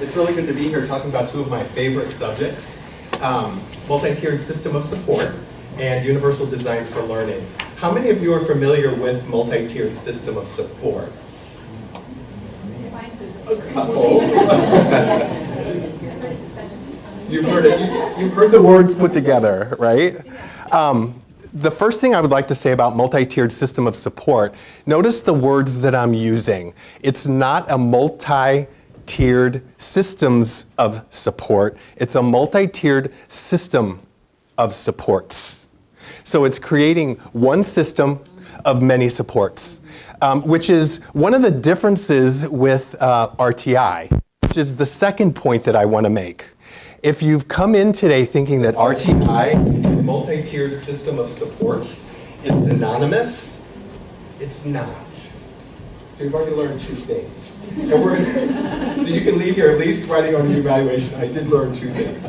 It's really good to be here talking about two of my favorite subjects, multi-tiered system of support and universal design for learning. How many of you are familiar with multi-tiered system of support? A couple. You've heard it. You've heard the words put together, right? The first thing I would like to say about multi-tiered system of support, notice the words that I'm using. It's not a multi-tiered systems of support. It's a multi-tiered system of supports. So it's creating one system of many supports, which is one of the differences with RTI, which is the second point that I want to make. If you've come in today thinking that RTI, multi-tiered system of supports, is synonymous, it's not. So you've already learned two things. So you can leave here at least writing on the evaluation, I did learn two things.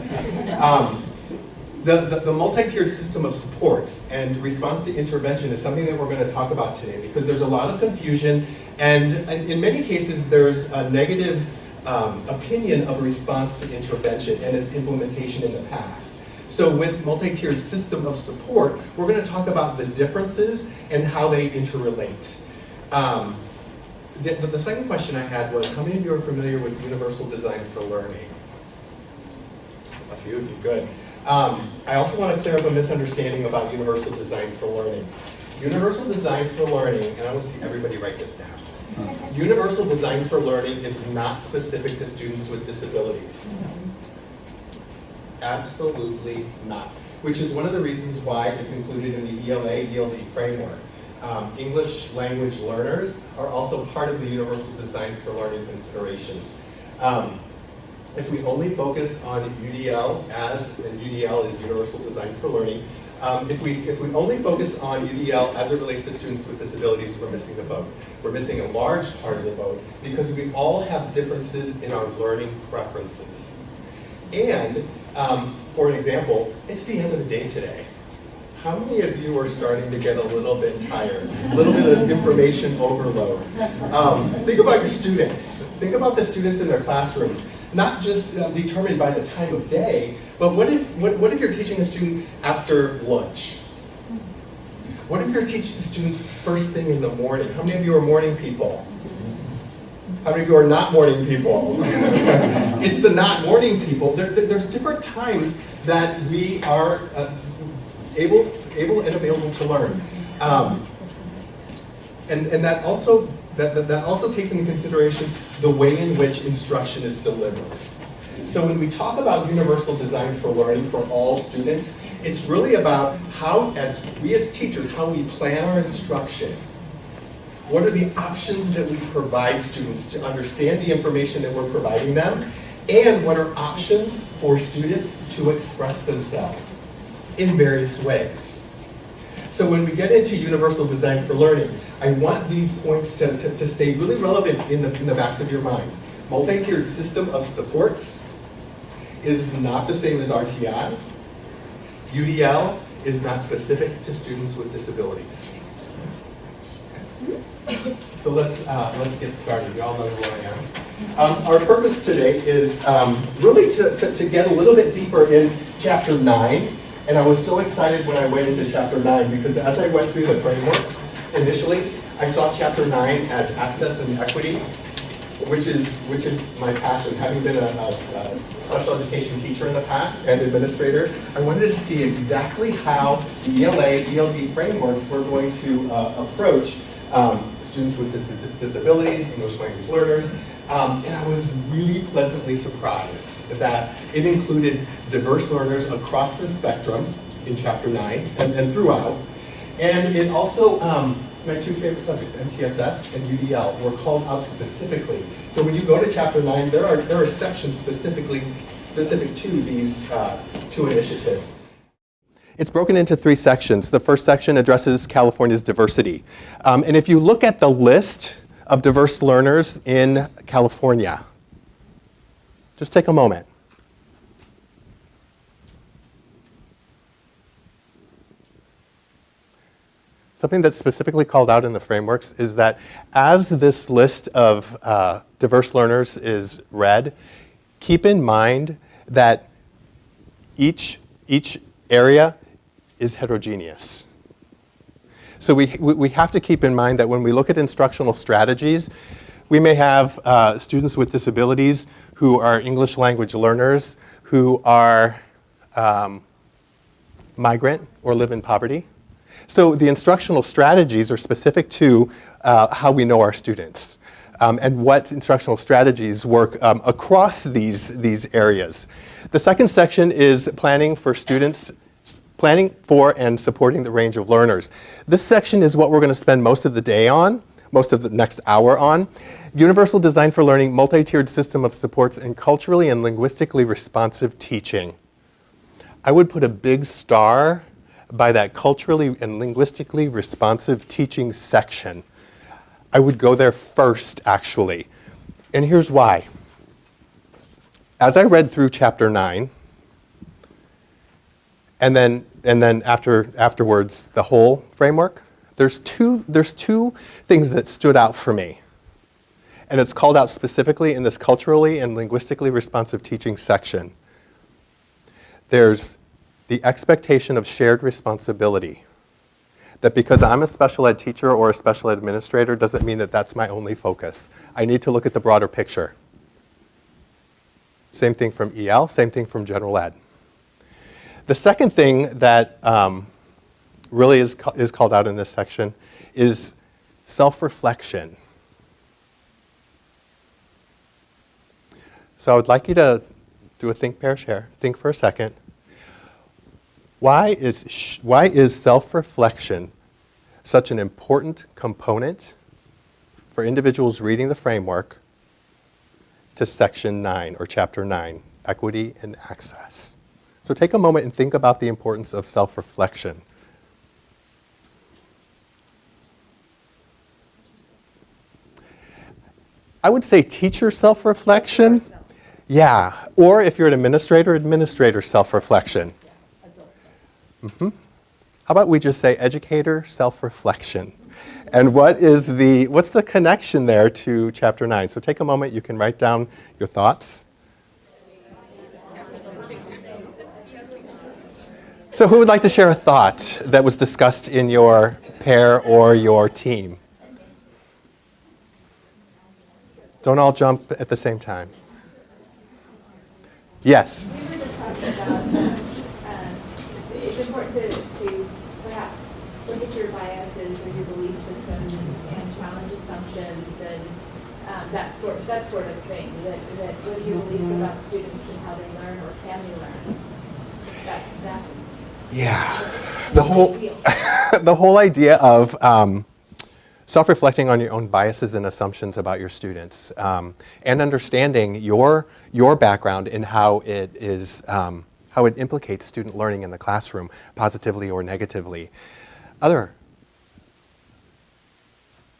The multi-tiered system of supports and response to intervention is something that we're going to talk about today because there's a lot of confusion and in many cases there's a negative opinion of response to intervention and its implementation in the past. So with multi-tiered system of support, we're going to talk about the differences and how they interrelate. The second question I had was, how many of you are familiar with universal design for learning? A few of you, good. I also want to clear up a misunderstanding about universal design for learning. Universal design for learning, and I want to see everybody write this down. Universal design for learning is not specific to students with disabilities. Absolutely not. Which is one of the reasons why it's included in the ELA-ELD framework. English language learners are also part of the universal design for learning considerations. If we only focus on UDL and UDL is universal design for learning, if we only focus on UDL as it relates to students with disabilities, we're missing the boat. We're missing a large part of the boat because we all have differences in our learning preferences. And for an example, it's the end of the day today. How many of you are starting to get a little bit tired? A little bit of information overload. Think about your students. Think about the students in their classrooms. Not just determined by the time of day, but what if you're teaching a student after lunch? What if you're teaching students first thing in the morning? How many of you are morning people? How many of you are not morning people? It's the not morning people. There's different times that we are able and available to learn. And that also takes into consideration the way in which instruction is delivered. So when we talk about universal design for learning for all students, it's really about how, as we as teachers, how we plan our instruction. What are the options that we provide students to understand the information that we're providing them? And what are options for students to express themselves in various ways? So when we get into universal design for learning, I want these points to stay really relevant in the backs of your minds. Multi-tiered system of supports is not the same as RTI. UDL is not specific to students with disabilities. So let's get started. Y'all know who I am. Our purpose today is really to get a little bit deeper in Chapter 9. And I was so excited when I went into Chapter 9 because as I went through the frameworks initially, I saw Chapter 9 as access and equity, which is my passion. Having been a special education teacher in the past and administrator, I wanted to see exactly how the ELA-ELD frameworks were going to approach students with disabilities, English language learners, and I was really pleasantly surprised that it included diverse learners across the spectrum in Chapter 9 and throughout. And it also, my two favorite subjects, MTSS and UDL, were called out specifically. So when you go to Chapter 9, there are sections specific to these two initiatives. It's broken into three sections. The first section addresses California's diversity. And if you look at the list of diverse learners in California, just take a moment. Something that's specifically called out in the frameworks is that as this list of diverse learners is read, keep in mind that each area is heterogeneous. So we have to keep in mind that when we look at instructional strategies, we may have students with disabilities who are English language learners, who are migrant or live in poverty. So the instructional strategies are specific to how we know our students and what instructional strategies work across these areas. The second section is planning for and supporting the range of learners. This section is what we're going to spend most of the day on, most of the next hour on. Universal Design for Learning, multi-tiered system of supports, and culturally and linguistically responsive teaching. I would put a big star by that culturally and linguistically responsive teaching section. I would go there first, actually. And here's why. As I read through chapter 9, and then afterwards the whole framework, there's two things that stood out for me. And it's called out specifically in this culturally and linguistically responsive teaching section. There's the expectation of shared responsibility. That because I'm a special ed teacher or a special ed administrator doesn't mean that that's my only focus. I need to look at the broader picture. Same thing from EL, same thing from general ed. The second thing that really is called out in this section is self-reflection. So I would like you to do a think, pair, share. Think for a second. Why is self-reflection such an important component for individuals reading the framework to section 9 or chapter 9, equity and access? So take a moment and think about the importance of self-reflection. I would say teacher self-reflection. Yeah, or if you're an administrator self-reflection. Mm-hmm. How about we just say educator self-reflection? And what's the connection there to chapter 9? So take a moment, you can write down your thoughts. So who would like to share a thought that was discussed in your pair or your team? Don't all jump at the same time. Yes. We were just talking about it's important to perhaps look at your biases or your belief system and challenge assumptions and that sort of thing. That what are your beliefs about students and how they learn or can they learn? That Yeah. The whole idea of self-reflecting on your own biases and assumptions about your students, and understanding your background and how it implicates student learning in the classroom, positively or negatively.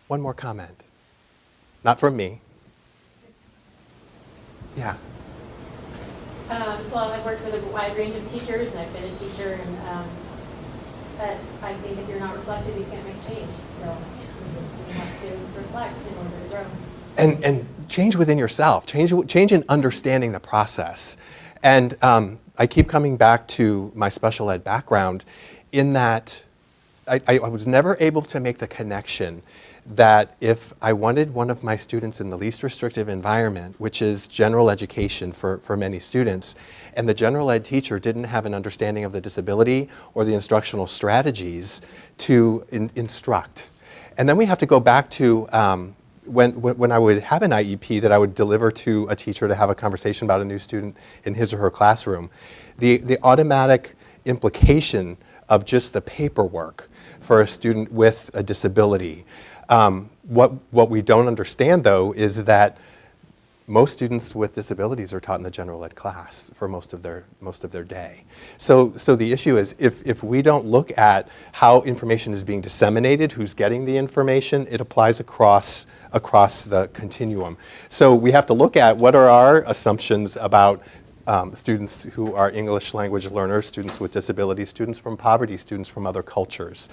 One more comment. Not from me. Yeah. Well, I've worked with a wide range of teachers, and I've been a teacher, and but I think if you're not reflective, you can't make change. So you have to reflect in order to grow. And change within yourself. Change in understanding the process. And I keep coming back to my special ed background in that I was never able to make the connection that if I wanted one of my students in the least restrictive environment, which is general education for many students, and the general ed teacher didn't have an understanding of the disability or the instructional strategies to instruct. And then we have to go back to when I would have an IEP that I would deliver to a teacher to have a conversation about a new student in his or her classroom, the automatic implication of just the paperwork for a student with a disability. What we don't understand, though, is that most students with disabilities are taught in the general ed class for most of their day. So the issue is if we don't look at how information is being disseminated, who's getting the information, it applies across the continuum. So we have to look at what are our assumptions about students who are English language learners, students with disabilities, students from poverty, students from other cultures.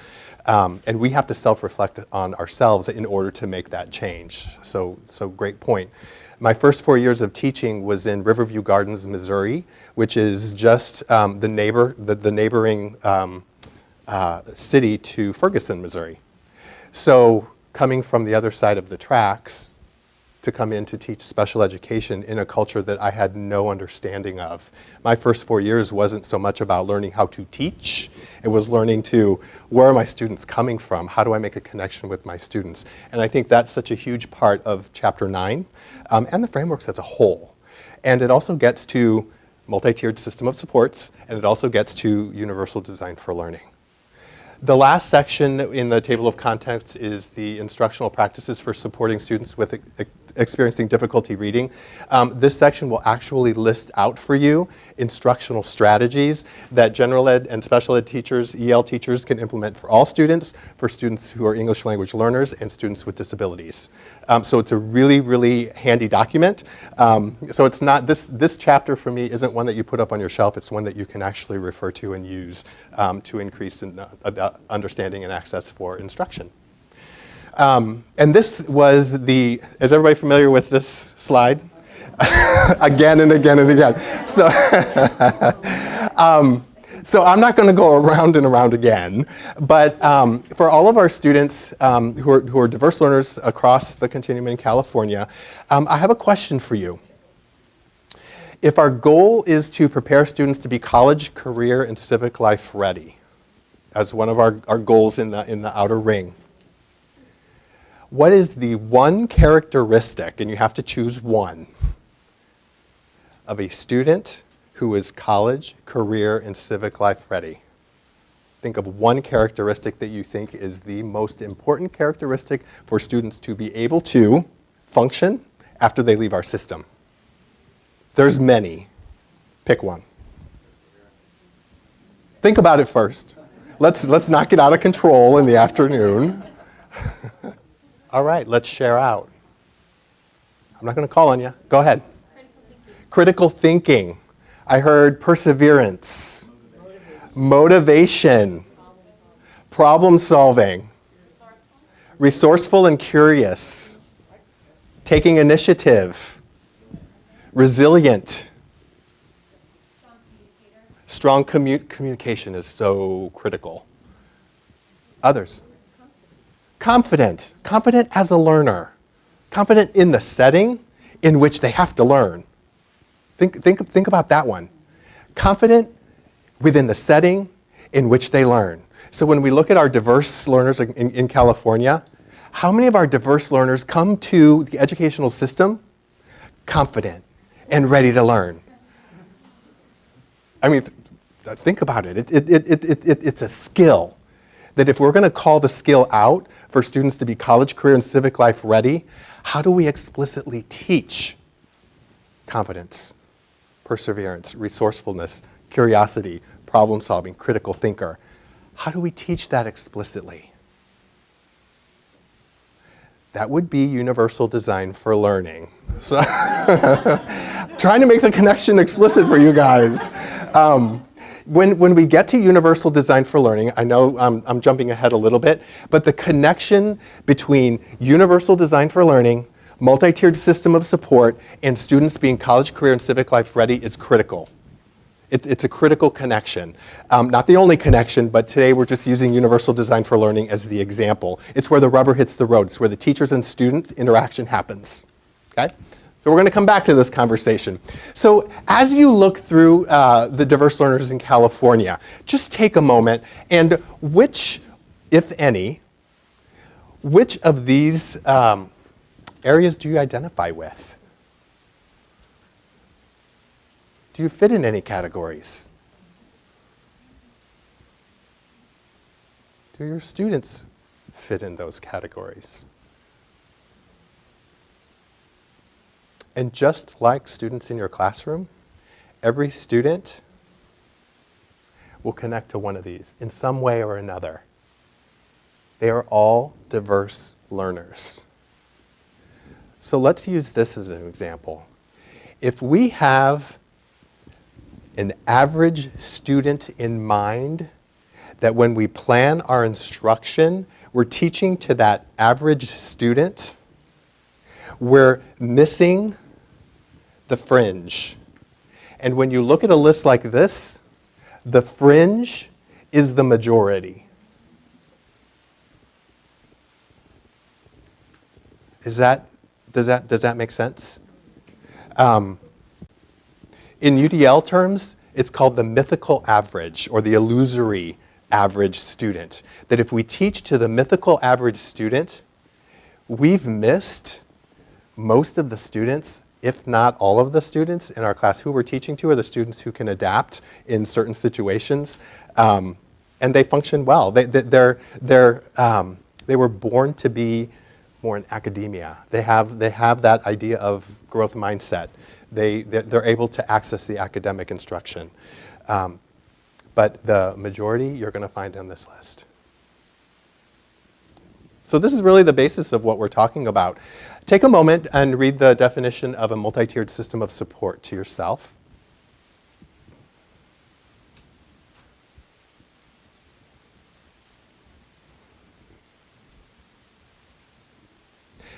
And we have to self-reflect on ourselves in order to make that change. So great point. My first 4 years of teaching was in Riverview Gardens, Missouri, which is just the neighboring city to Ferguson, Missouri. So coming from the other side of the tracks to come in to teach special education in a culture that I had no understanding of. My first 4 years wasn't so much about learning how to teach, it was learning to, where are my students coming from? How do I make a connection with my students? And I think that's such a huge part of chapter 9 and the frameworks as a whole. And it also gets to multi-tiered system of supports, and it also gets to universal design for learning. The last section in the table of contents is the instructional practices for supporting students with experiencing difficulty reading. This section will actually list out for you instructional strategies that general ed and special ed teachers, EL teachers can implement for all students, for students who are English language learners, and students with disabilities. So it's a really, really handy document. So it's not, this chapter for me isn't one that you put up on your shelf, it's one that you can actually refer to and use to increase in, understanding and access for instruction. And this was is everybody familiar with this slide? Again and again and again. So, so I'm not going to go around and around again, but for all of our students who are diverse learners across the continuum in California, I have a question for you. If our goal is to prepare students to be college, career, and civic life ready, as one of our goals in the outer ring, what is the one characteristic, and you have to choose one, of a student who is college, career, and civic life ready? Think of one characteristic that you think is the most important characteristic for students to be able to function after they leave our system. There's many. Pick one. Think about it first. Let's not get out of control in the afternoon. All right, let's share out. I'm not going to call on you. Go ahead. Critical thinking. I heard perseverance, motivation, problem solving, resourceful and curious, taking initiative, resilient. Strong communication is so critical. Others. Confident. Confident as a learner. Confident in the setting in which they have to learn. Think about that one. Confident within the setting in which they learn. So when we look at our diverse learners in California, how many of our diverse learners come to the educational system confident and ready to learn? I mean, think about it. It's a skill that if we're going to call the skill out for students to be college, career, and civic life ready, how do we explicitly teach confidence, perseverance, resourcefulness, curiosity, problem solving, critical thinker? How do we teach that explicitly? That would be universal design for learning. So trying to make the connection explicit for you guys. When we get to universal design for learning, I know I'm jumping ahead a little bit, but the connection between universal design for learning, multi-tiered system of support, and students being college, career, and civic life ready is critical. It's a critical connection. Not the only connection, but today we're just using universal design for learning as the example. It's where the rubber hits the road. It's where the teachers and student interaction happens. Okay? So we're going to come back to this conversation. So as you look through the diverse learners in California, just take a moment and which, if any, which of these areas do you identify with? Do you fit in any categories? Do your students fit in those categories? And just like students in your classroom, every student will connect to one of these in some way or another. They are all diverse learners. So let's use this as an example. If we have an average student in mind, that when we plan our instruction, we're teaching to that average student. We're missing the fringe. And when you look at a list like this, the fringe is the majority. Does that make sense? In UDL terms, it's called the mythical average or the illusory average student. That if we teach to the mythical average student, we've missed most of the students, if not all of the students in our class. Who we're teaching to are the students who can adapt in certain situations, and they function well. They were born to be more in academia. They have that idea of growth mindset. They're able to access the academic instruction. But the majority you're going to find on this list. So this is really the basis of what we're talking about. Take a moment and read the definition of a multi-tiered system of support to yourself.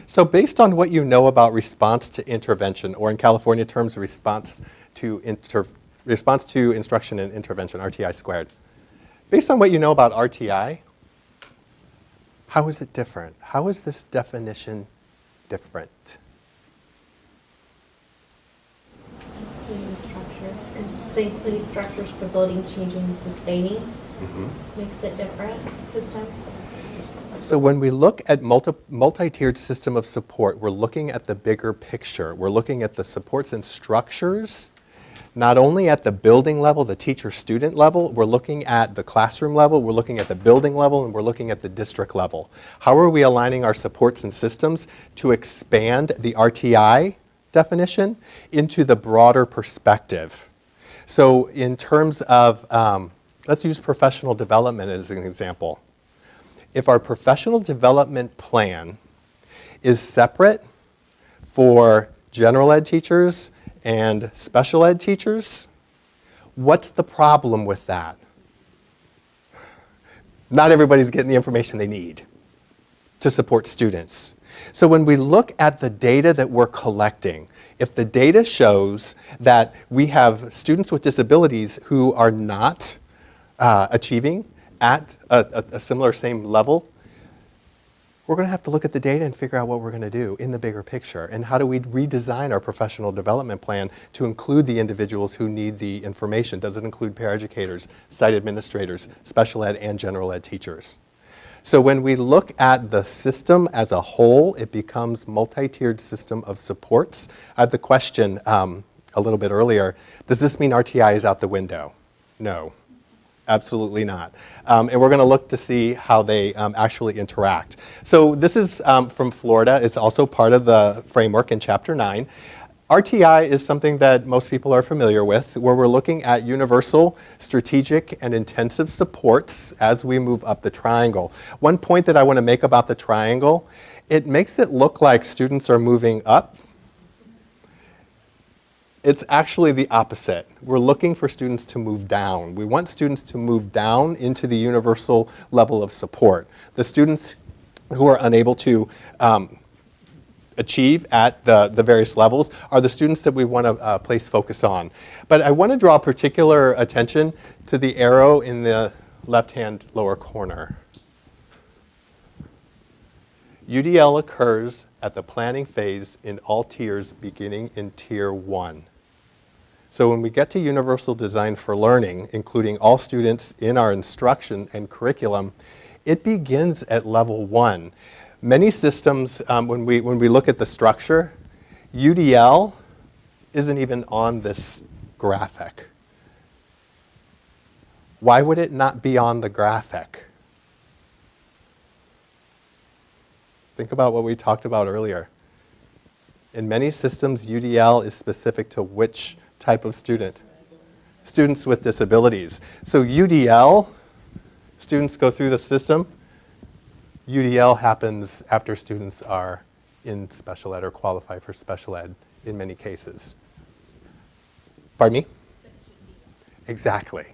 So based on what you know about response to intervention, or in California terms, response to instruction and intervention, RTI squared. Based on what you know about RTI, how is it different? How is this definition different? Including structures for building, changing, and sustaining makes it different systems. So when we look at multi-tiered system of support, we're looking at the bigger picture. We're looking at the supports and structures, not only at the building level, the teacher-student level, we're looking at the classroom level, we're looking at the building level, and we're looking at the district level. How are we aligning our supports and systems to expand the RTI definition into the broader perspective? So in terms of, let's use professional development as an example. If our professional development plan is separate for general ed teachers and special ed teachers, what's the problem with that? Not everybody's getting the information they need to support students. So when we look at the data that we're collecting, if the data shows that we have students with disabilities who are not achieving at a similar same level, we're going to have to look at the data and figure out what we're going to do in the bigger picture. And how do we redesign our professional development plan to include the individuals who need the information? Does it include paraeducators, site administrators, special ed, and general ed teachers? So when we look at the system as a whole, it becomes multi-tiered system of supports. I had the question a little bit earlier, does this mean RTI is out the window? No. Absolutely not. And we're going to look to see how they actually interact. So this is from Florida. It's also part of the framework in Chapter 9. RTI is something that most people are familiar with, where we're looking at universal, strategic, and intensive supports as we move up the triangle. One point that I want to make about the triangle, it makes it look like students are moving up. It's actually the opposite. We're looking for students to move down. We want students to move down into the universal level of support. The students who are unable to achieve at the various levels are the students that we want to place focus on. But I want to draw particular attention to the arrow in the left-hand lower corner. UDL occurs at the planning phase in all tiers beginning in Tier 1. So when we get to universal design for learning, including all students in our instruction and curriculum, it begins at level 1. Many systems, when we look at the structure, UDL isn't even on this graphic. Why would it not be on the graphic? Think about what we talked about earlier. In many systems, UDL is specific to which type of student? Students with disabilities. So UDL, students go through the system. UDL happens after students are in special ed or qualify for special ed in many cases. Pardon me? Exactly.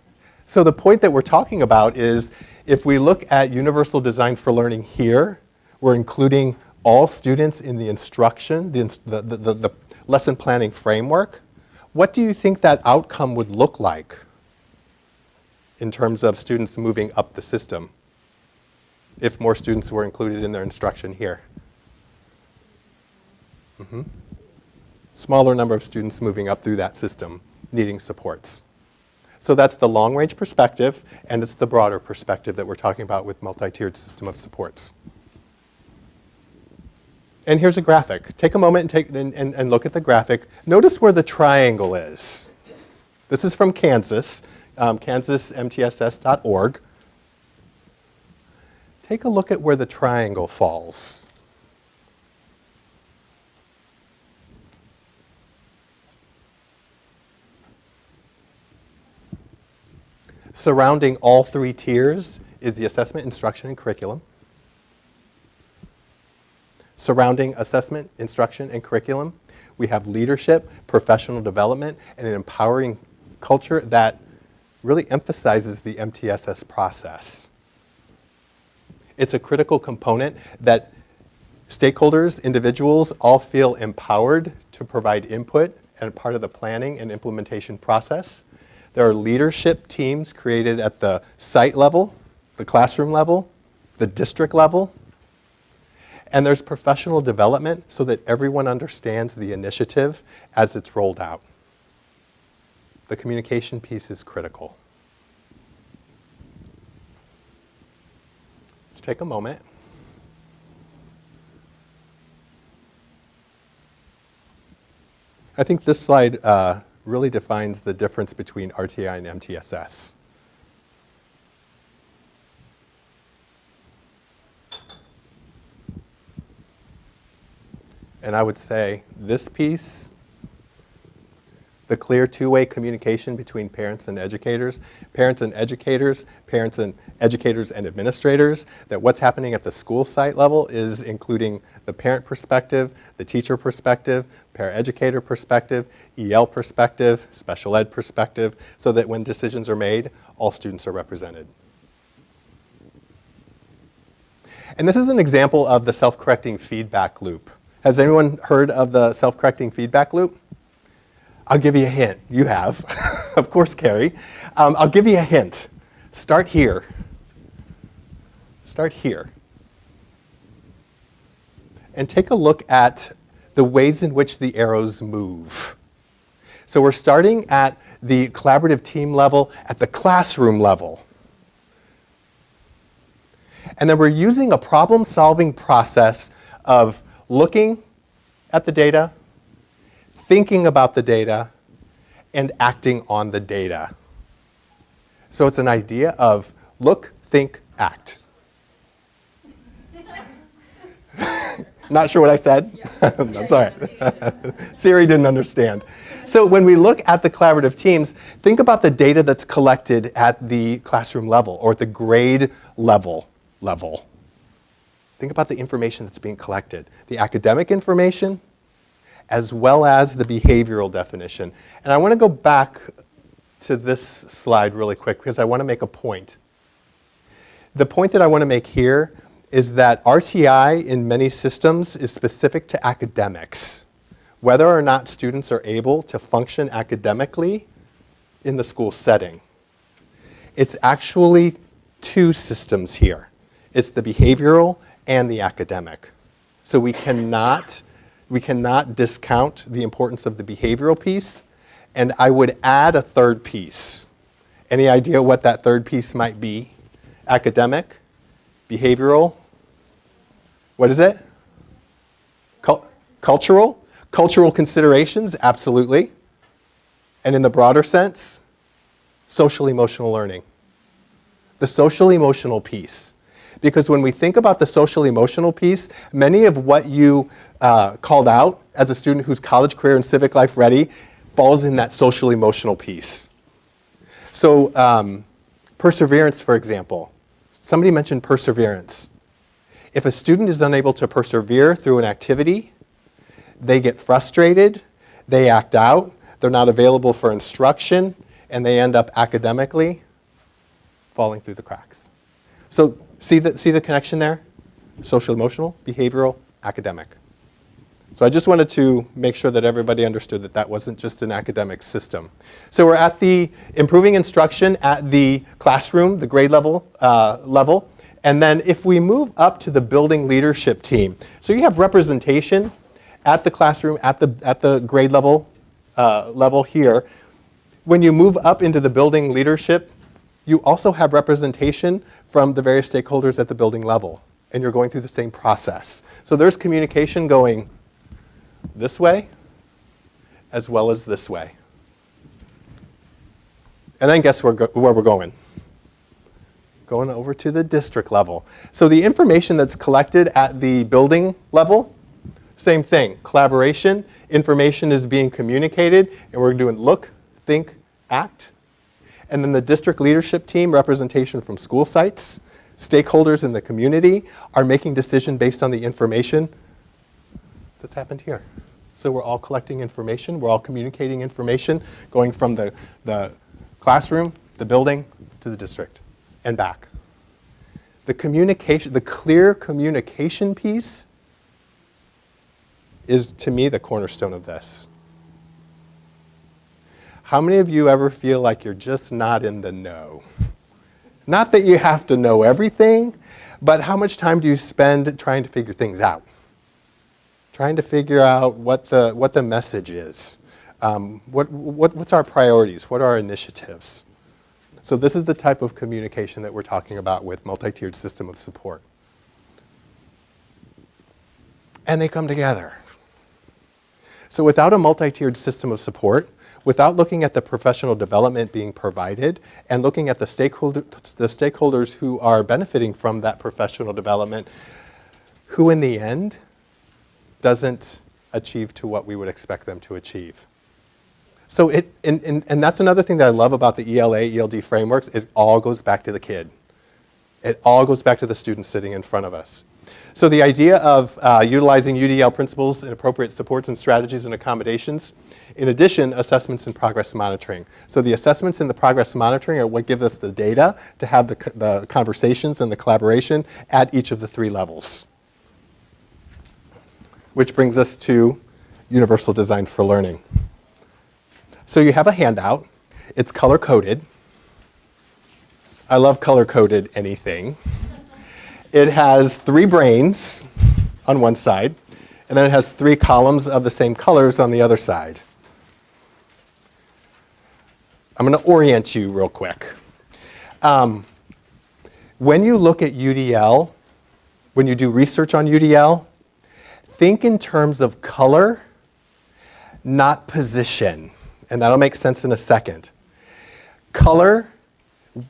So the point that we're talking about is if we look at universal design for learning here, we're including all students in the instruction, the lesson planning framework. What do you think that outcome would look like in terms of students moving up the system if more students were included in their instruction here? Smaller number of students moving up through that system, needing supports. So that's the long-range perspective, and it's the broader perspective that we're talking about with multi-tiered system of supports. And here's a graphic. Take a moment and look at the graphic. Notice where the triangle is. This is from Kansas, kansasmtss.org. Take a look at where the triangle falls. Surrounding all three tiers is the assessment, instruction, and curriculum. Surrounding assessment, instruction, and curriculum, we have leadership, professional development, and an empowering culture that really emphasizes the MTSS process. It's a critical component that stakeholders, individuals, all feel empowered to provide input and part of the planning and implementation process. There are leadership teams created at the site level, the classroom level, the district level. And there's professional development so that everyone understands the initiative as it's rolled out. The communication piece is critical. Let's take a moment. I think this slide really defines the difference between RTI and MTSS. And I would say this piece, the clear two-way communication between parents and educators, parents and educators and administrators, that what's happening at the school site level is including the parent perspective, the teacher perspective, paraeducator perspective, EL perspective, special ed perspective, so that when decisions are made, all students are represented. And this is an example of the self-correcting feedback loop. Has anyone heard of the self-correcting feedback loop? I'll give you a hint. You have. Of course, Carrie. I'll give you a hint. Start here. Start here. And take a look at the ways in which the arrows move. So we're starting at the collaborative team level, at the classroom level. And then we're using a problem-solving process of looking at the data, thinking about the data, and acting on the data. So it's an idea of look, think, act. Not sure what I said? Yeah, that's all right. Siri didn't understand. So when we look at the collaborative teams, think about the data that's collected at the classroom level or at the grade level. Think about the information that's being collected, the academic information, as well as the behavioral definition. And I want to go back to this slide really quick because I want to make a point. The point that I want to make here is that RTI in many systems is specific to academics. Whether or not students are able to function academically in the school setting. It's actually two systems here. It's the behavioral and the academic. So we cannot discount the importance of the behavioral piece, and I would add a third piece. Any idea what that third piece might be? Academic, behavioral, what is it? Cultural? Cultural considerations, absolutely. And in the broader sense, social-emotional learning. The social-emotional piece. Because when we think about the social-emotional piece, many of what you called out as a student who's college, career, and civic life ready falls in that social-emotional piece. So perseverance, for example. Somebody mentioned perseverance. If a student is unable to persevere through an activity, they get frustrated, they act out, they're not available for instruction, and they end up academically falling through the cracks. So see the connection there? Social, emotional, behavioral, academic. So I just wanted to make sure that everybody understood that that wasn't just an academic system. So we're at the improving instruction at the classroom, the grade level, and then if we move up to the building leadership team, so you have representation at the classroom, at the grade level here. When you move up into the building leadership, you also have representation from the various stakeholders at the building level, and you're going through the same process. So there's communication going this way as well as this way. And then guess where we're going? Going over to the district level. So the information that's collected at the building level, same thing, collaboration, information is being communicated, and we're doing look, think, act. And then the district leadership team, representation from school sites, stakeholders in the community are making decisions based on the information that's happened here. So we're all collecting information, we're all communicating information, going from the classroom, the building, to the district, and back. The communication, the clear communication piece is, to me, the cornerstone of this. How many of you ever feel like you're just not in the know? Not that you have to know everything, but how much time do you spend trying to figure things out? Trying to figure out what the message is. What's our priorities? What are our initiatives? So this is the type of communication that we're talking about with multi-tiered system of support. And they come together. So without a multi-tiered system of support, without looking at the professional development being provided and looking at the stakeholders who are benefiting from that professional development, who in the end doesn't achieve to what we would expect them to achieve. So and that's another thing that I love about the ELA, ELD frameworks, it all goes back to the kid. It all goes back to the student sitting in front of us. So the idea of utilizing UDL principles and appropriate supports and strategies and accommodations. In addition, assessments and progress monitoring. So the assessments and the progress monitoring are what give us the data to have the conversations and the collaboration at each of the 3 levels. Which brings us to Universal Design for Learning. So you have a handout. It's color-coded. I love color-coded anything. It has 3 brains on one side, and then it has 3 columns of the same colors on the other side. I'm going to orient you real quick. When you look at UDL, when you do research on UDL, think in terms of color, not position. And that'll make sense in a second. Color,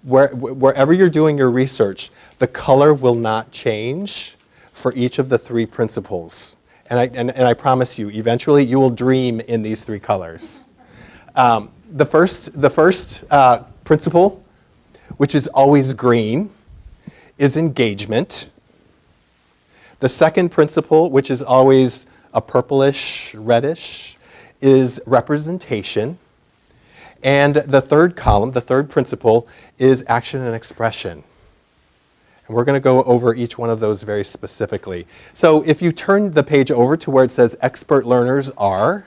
wherever you're doing your research, the color will not change for each of the 3 principles. And I promise you, eventually you will dream in these 3 colors. The first principle, which is always green, is engagement. The second principle, which is always a purplish, reddish, is representation. And the third column, the third principle, is action and expression. And we're going to go over each one of those very specifically. So if you turn the page over to where it says expert learners are,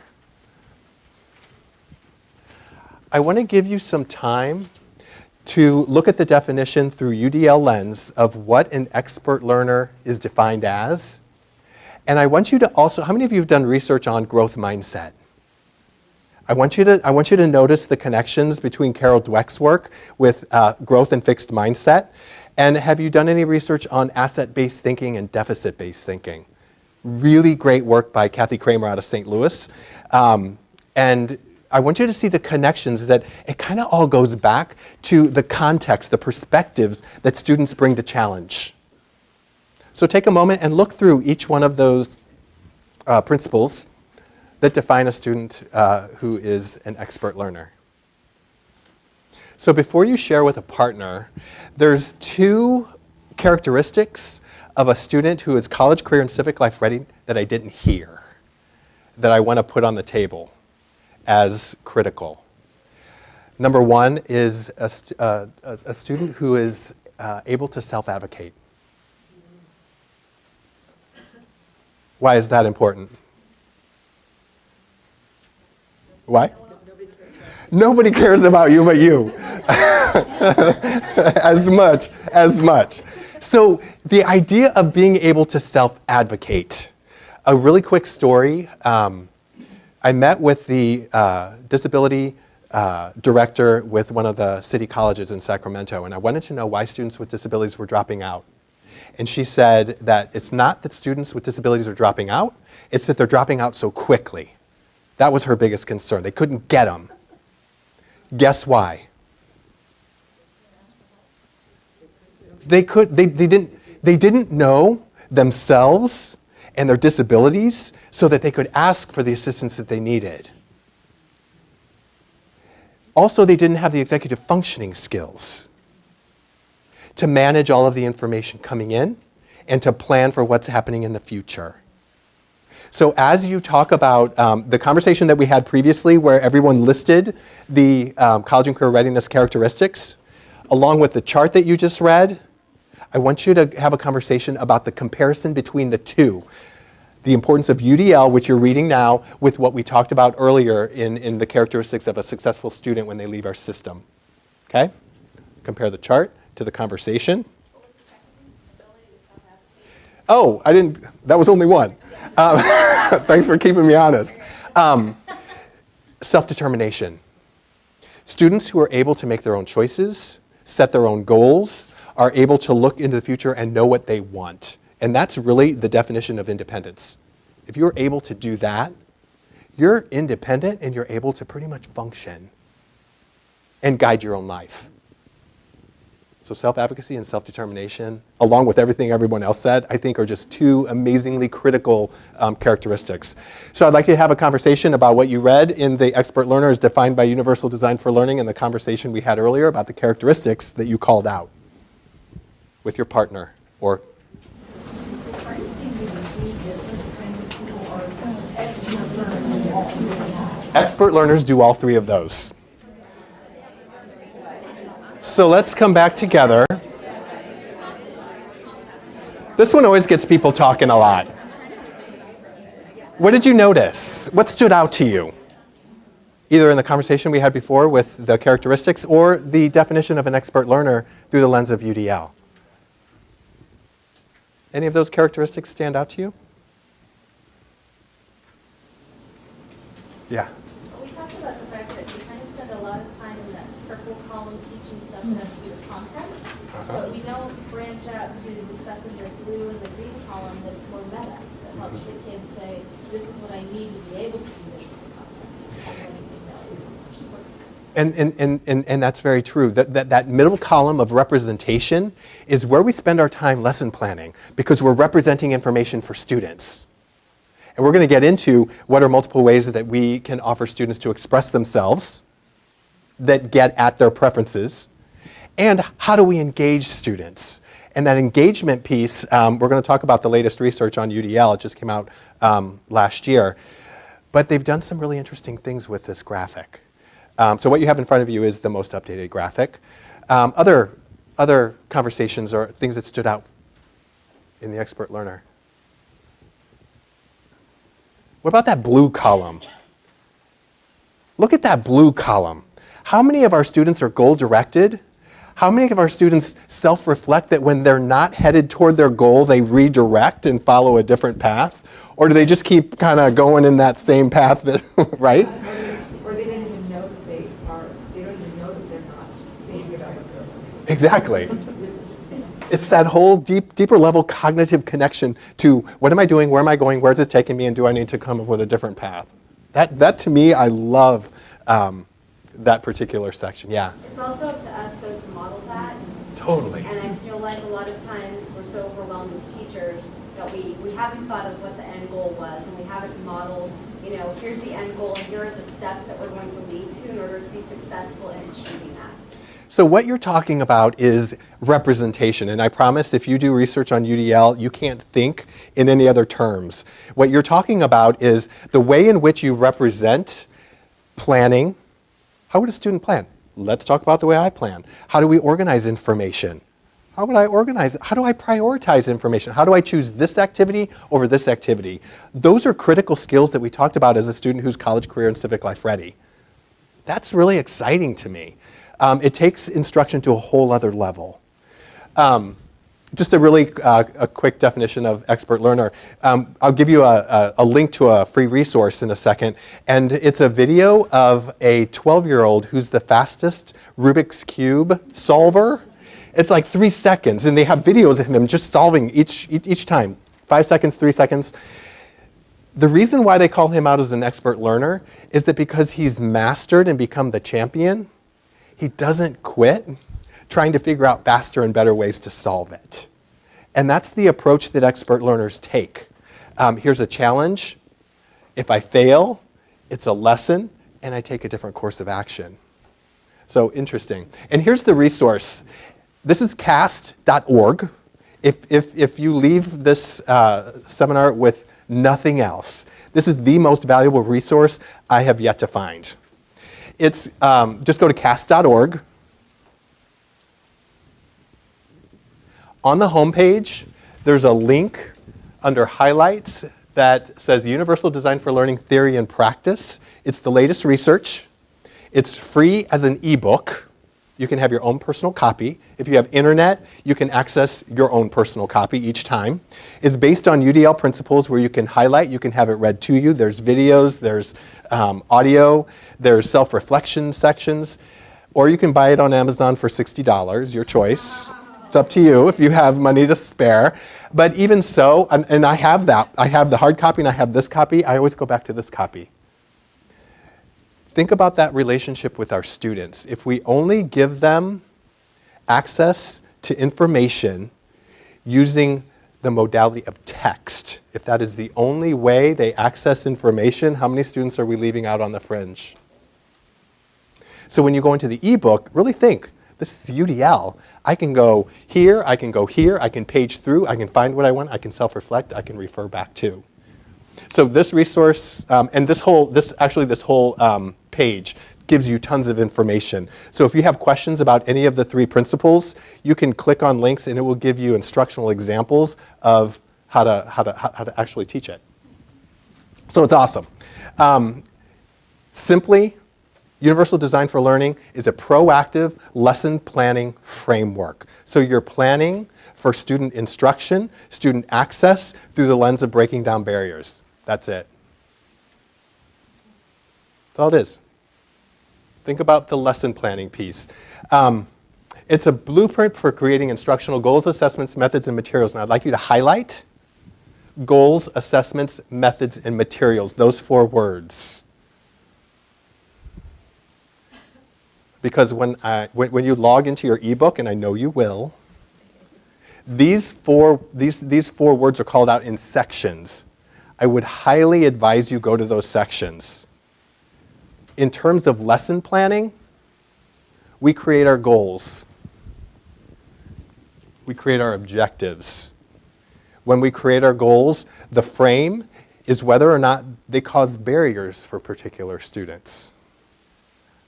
I want to give you some time to look at the definition through UDL lens of what an expert learner is defined as. And I want you to also, how many of you have done research on growth mindset? I want you to notice the connections between Carol Dweck's work with growth and fixed mindset. And have you done any research on asset-based thinking and deficit-based thinking? Really great work by Kathy Kramer out of St. Louis. And I want you to see the connections that it kind of all goes back to the context, the perspectives that students bring to challenge. So take a moment and look through each one of those principles that define a student who is an expert learner. So before you share with a partner, there's 2 characteristics of a student who is college, career, and civic life ready that I didn't hear, that I want to put on the table as critical. Number one is a student who is able to self-advocate. Why is that important? Why? Nobody cares about you but you. as much. So the idea of being able to self-advocate. A really quick story. I met with the disability director with one of the city colleges in Sacramento, and I wanted to know why students with disabilities were dropping out. And she said that it's not that students with disabilities are dropping out, it's that they're dropping out so quickly. That was her biggest concern. They couldn't get them. Guess why? They didn't know themselves and their disabilities so that they could ask for the assistance that they needed. Also, they didn't have the executive functioning skills to manage all of the information coming in and to plan for what's happening in the future. So as you talk about the conversation that we had previously where everyone listed the college and career readiness characteristics, along with the chart that you just read, I want you to have a conversation about the comparison between the two. The importance of UDL, which you're reading now, with what we talked about earlier in the characteristics of a successful student when they leave our system. Okay? Compare the chart to the conversation. Oh, that was only one. Thanks for keeping me honest. Self-determination. Students who are able to make their own choices, set their own goals, are able to look into the future and know what they want. And that's really the definition of independence. If you're able to do that, you're independent and you're able to pretty much function and guide your own life. So self-advocacy and self-determination, along with everything everyone else said, I think are just two amazingly critical characteristics. So I'd like to have a conversation about what you read in the expert learner as defined by Universal Design for Learning and the conversation we had earlier about the characteristics that you called out with your partner or expert learners do all three of those. So let's come back together. This one always gets people talking a lot. What did you notice? What stood out to you? Either in the conversation we had before with the characteristics or the definition of an expert learner through the lens of UDL. Any of those characteristics stand out to you? Yeah. We talked about the fact that we kind of spend a lot of time in that purple column teaching stuff that has to do with content, but we don't branch out to the stuff in the blue and the green column that's more meta, that helps the kids say, this is what I need to be able to do this with the content. And that's very true. That middle column of representation is where we spend our time lesson planning because we're representing information for students. And we're going to get into what are multiple ways that we can offer students to express themselves that get at their preferences, and how do we engage students. And that engagement piece, we're going to talk about the latest research on UDL. It just came out last year. But they've done some really interesting things with this graphic. So what you have in front of you is the most updated graphic. Other conversations or things that stood out in the expert learner. What about that blue column? Look at that blue column. How many of our students are goal-directed? How many of our students self-reflect that when they're not headed toward their goal, they redirect and follow a different path? Or do they just keep kind of going in that same path, that, right? Or they don't even know that they don't even know that they're not being developed. Exactly. It's that whole deeper level cognitive connection to what am I doing, where am I going, where is it taking me, and do I need to come up with a different path? That to me, I love that particular section, yeah. It's also up to us, though, to model that. Totally. And I feel like a lot of times we're so overwhelmed as teachers that we haven't thought of what the end goal was, and we haven't modeled, here's the end goal, and here are the steps that we're going to lead to in order to be successful in achieving that. So what you're talking about is representation, and I promise if you do research on UDL, you can't think in any other terms. What you're talking about is the way in which you represent planning. How would a student plan? Let's talk about the way I plan. How do we organize information? How would I organize it? How do I prioritize information? How do I choose this activity over this activity? Those are critical skills that we talked about as a student who's college, career, and civic life ready. That's really exciting to me. It takes instruction to a whole other level. Just a quick definition of expert learner. I'll give you a link to a free resource in a second, and it's a video of a 12-year-old who's the fastest Rubik's Cube solver. It's like 3 seconds, and they have videos of him just solving each time. 5 seconds, 3 seconds. The reason why they call him out as an expert learner is that because he's mastered and become the champion, he doesn't quit trying to figure out faster and better ways to solve it. And that's the approach that expert learners take. Here's a challenge. If I fail, it's a lesson, and I take a different course of action. So interesting. And here's the resource. This is cast.org. If you leave this seminar with nothing else, this is the most valuable resource I have yet to find. It's just go to cast.org. On the homepage, there's a link under highlights that says Universal Design for Learning Theory and Practice. It's the latest research. It's free as an ebook. You can have your own personal copy. If you have internet, you can access your own personal copy each time. It's based on UDL principles where you can highlight, you can have it read to you. There's videos, there's audio, there's self-reflection sections, or you can buy it on Amazon for $60, your choice. It's up to you if you have money to spare. But even so, and I have that. I have the hard copy and I have this copy. I always go back to this copy. Think about that relationship with our students. If we only give them access to information using the modality of text, if that is the only way they access information, how many students are we leaving out on the fringe? So when you go into the ebook, really think, this is UDL. I can go here, I can go here, I can page through, I can find what I want, I can self-reflect, I can refer back to. So this resource, and this whole page gives you tons of information. So if you have questions about any of the 3 principles, you can click on links and it will give you instructional examples of how to actually teach it. So it's awesome. Simply, Universal Design for Learning is a proactive lesson planning framework. So you're planning for student instruction, student access through the lens of breaking down barriers. That's it. That's all it is. Think about the lesson planning piece. It's a blueprint for creating instructional goals, assessments, methods, and materials. And I'd like you to highlight goals, assessments, methods, and materials, those 4 words. Because when you log into your ebook, and I know you will, these four words are called out in sections. I would highly advise you go to those sections. In terms of lesson planning, we create our goals. We create our objectives. When we create our goals, the frame is whether or not they cause barriers for particular students.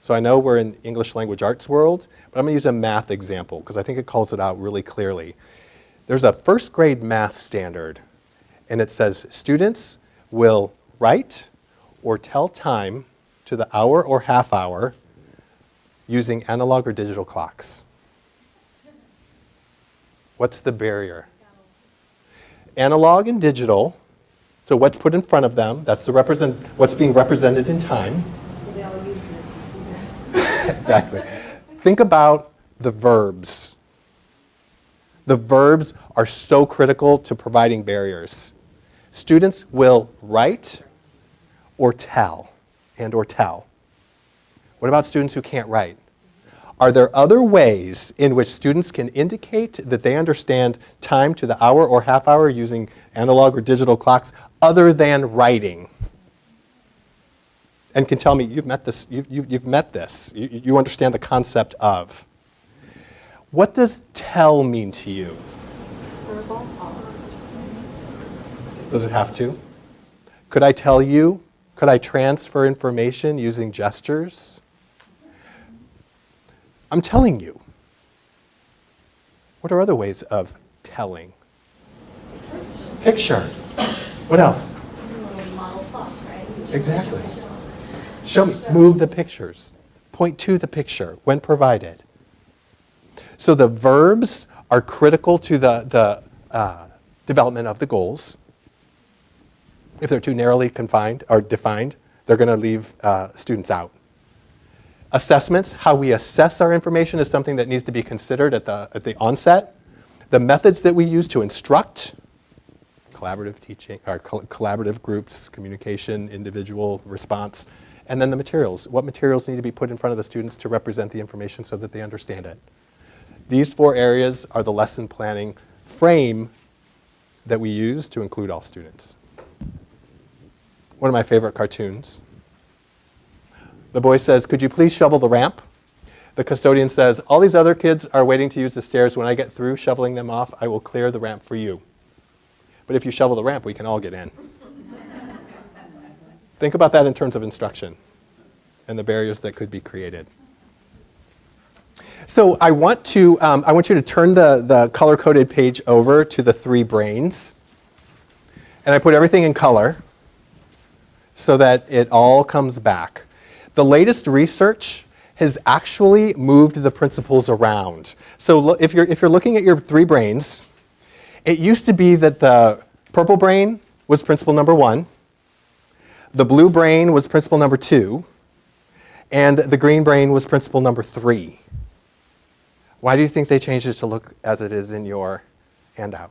So I know we're in English language arts world, but I'm going to use a math example because I think it calls it out really clearly. There's a 1st grade math standard, and it says students will write or tell time to the hour or half hour using analog or digital clocks. What's the barrier? Analog and digital, so what's put in front of them, that's what's being represented in time. Exactly. Think about the verbs. The verbs are so critical to providing barriers. Students will write or tell, or tell. What about students who can't write? Are there other ways in which students can indicate that they understand time to the hour or half hour using analog or digital clocks other than writing? And can tell me, you've met this, you've met this. You understand the concept of. What does tell mean to you? Verbal. Does it have to? Could I tell you? Could I transfer information using gestures? I'm telling you. What are other ways of telling? Picture. What else? Using a little model thought, right? Exactly. Show me. Move the pictures. Point to the picture when provided. So the verbs are critical to the development of the goals. If they're too narrowly confined or defined, they're going to leave students out. Assessments, how we assess our information is something that needs to be considered at the onset. The methods that we use to instruct, collaborative teaching, or collaborative groups, communication, individual response, and then the materials. What materials need to be put in front of the students to represent the information so that they understand it? These 4 areas are the lesson planning frame that we use to include all students. One of my favorite cartoons. The boy says, "Could you please shovel the ramp?" The custodian says, "All these other kids are waiting to use the stairs. When I get through shoveling them off, I will clear the ramp for you. But if you shovel the ramp, we can all get in." Think about that in terms of instruction and the barriers that could be created. So I want you to turn the color-coded page over to the 3 brains. And I put everything in color so that it all comes back. The latest research has actually moved the principles around. So if you're looking at your 3 brains, it used to be that the purple brain was principle number 1, the blue brain was principle number 2, and the green brain was principle number 3. Why do you think they changed it to look as it is in your handout?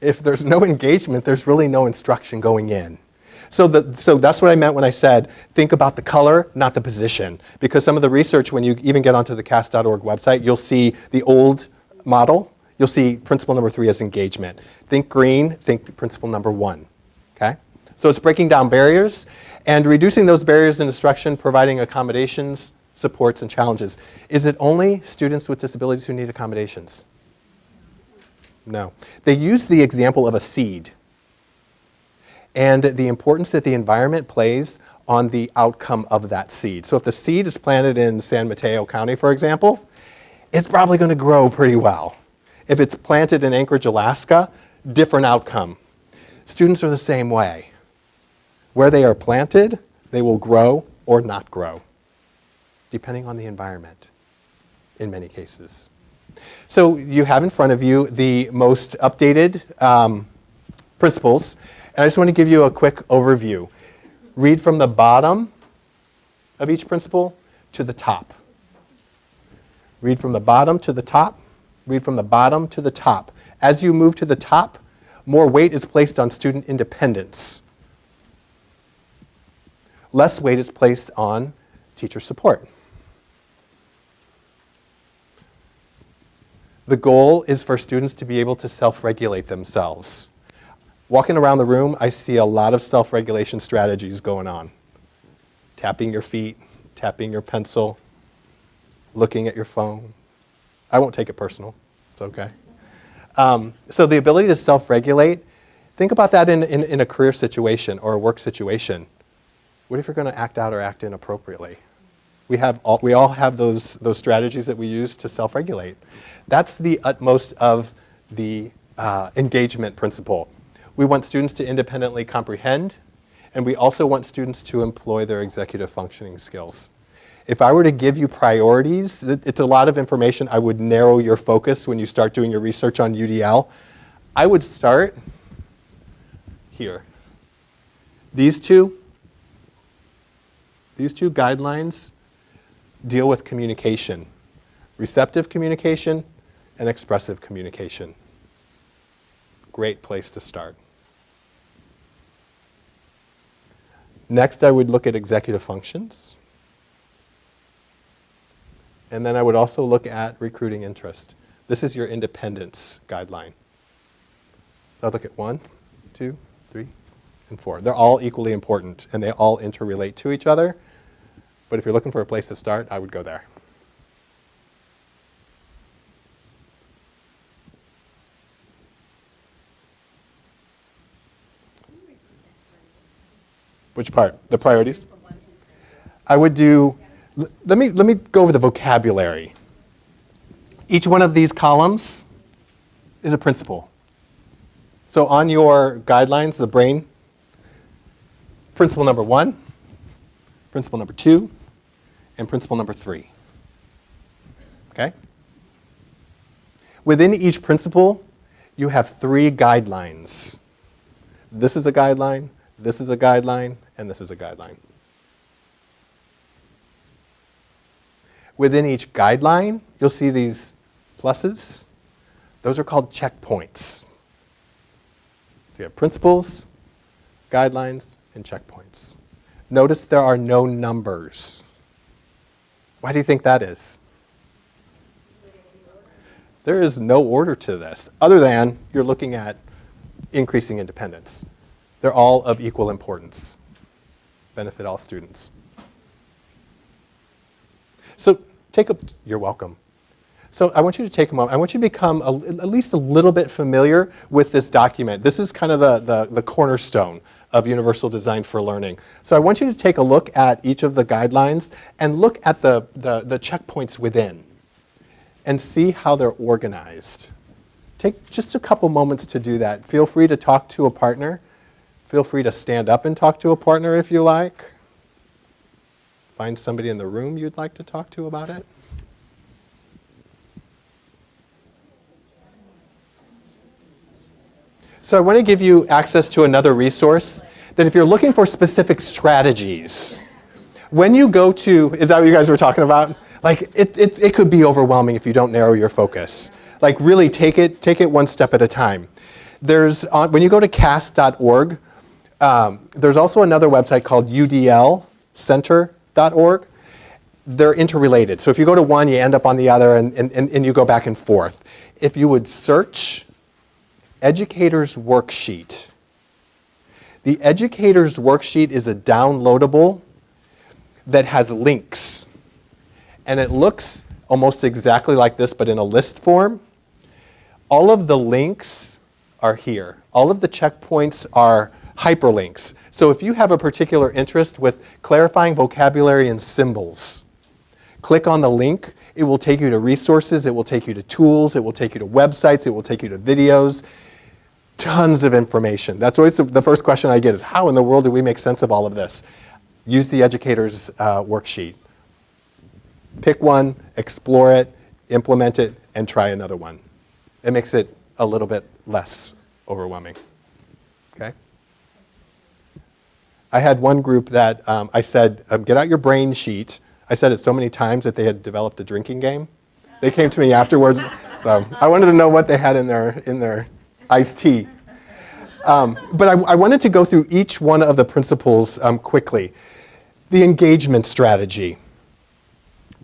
If there's no engagement, there's really no instruction going in. So that's what I meant when I said, think about the color, not the position. Because some of the research, when you even get onto the CAST.org website, you'll see the old model. You'll see principle number 3 as engagement. Think green, think principle number 1. Okay? So it's breaking down barriers and reducing those barriers in instruction, providing accommodations, supports, and challenges. Is it only students with disabilities who need accommodations? No. They use the example of a seed and the importance that the environment plays on the outcome of that seed. So if the seed is planted in San Mateo County, for example, it's probably going to grow pretty well. If it's planted in Anchorage, Alaska, different outcome. Students are the same way. Where they are planted, they will grow or not grow, depending on the environment in many cases. So you have in front of you the most updated principles. And I just want to give you a quick overview. Read from the bottom of each principle to the top. Read from the bottom to the top. Read from the bottom to the top. As you move to the top, more weight is placed on student independence. Less weight is placed on teacher support. The goal is for students to be able to self-regulate themselves. Walking around the room, I see a lot of self-regulation strategies going on. Tapping your feet, tapping your pencil, looking at your phone. I won't take it personal. It's okay. So the ability to self-regulate, think about that in a career situation or a work situation. What if you're going to act out or act inappropriately? We all have those strategies that we use to self-regulate. That's the utmost of the engagement principle. We want students to independently comprehend, and we also want students to employ their executive functioning skills. If I were to give you priorities, it's a lot of information. I would narrow your focus when you start doing your research on UDL. I would start here. These two guidelines deal with communication, receptive communication and expressive communication. Great place to start. Next, I would look at executive functions. And then I would also look at recruiting interest. This is your independence guideline. So I'd look at 1, 2, 3, and 4. They're all equally important, and they all interrelate to each other. But if you're looking for a place to start, I would go there. Which part? The priorities? I would do Let me go over the vocabulary. Each one of these columns is a principle. So on your guidelines, the brain, principle number 1, principle number 2, and principle number 3. Okay? Within each principle, you have 3 guidelines. This is a guideline, this is a guideline, and this is a guideline. Within each guideline, you'll see these pluses. Those are called checkpoints. So you have principles, guidelines, and checkpoints. Notice there are no numbers. Why do you think that is? There is no order to this, other than you're looking at increasing independence. They're all of equal importance. Benefit all students. So you're welcome. So I want you to take a moment. I want you to become at least a little bit familiar with this document. This is kind of the cornerstone of Universal Design for Learning. So I want you to take a look at each of the guidelines and look at the checkpoints within and see how they're organized. Take just a couple moments to do that. Feel free to talk to a partner. Feel free to stand up and talk to a partner if you like. Find somebody in the room you'd like to talk to about it. So I want to give you access to another resource that if you're looking for specific strategies, when you go to, is that what you guys were talking about? Like it could be overwhelming if you don't narrow your focus. Like really take it one step at a time. When you go to cast.org, there's also another website called udlcenter.org. They're interrelated. So if you go to one, you end up on the other, and you go back and forth. If you would search Educator's Worksheet. The Educator's Worksheet is a downloadable that has links. And it looks almost exactly like this, but in a list form. All of the links are here. All of the checkpoints are hyperlinks. So if you have a particular interest with clarifying vocabulary and symbols, click on the link. It will take you to resources. It will take you to tools. It will take you to websites. It will take you to videos. Tons of information. That's always the first question I get is, how in the world do we make sense of all of this? Use the Educator's Worksheet. Pick one, explore it, implement it, and try another one. It makes it a little bit less overwhelming. Okay? I had one group that I said, get out your brain sheet. I said it so many times that they had developed a drinking game. They came to me afterwards, so I wanted to know what they had in their iced tea. But I wanted to go through each one of the principles quickly. The engagement strategy.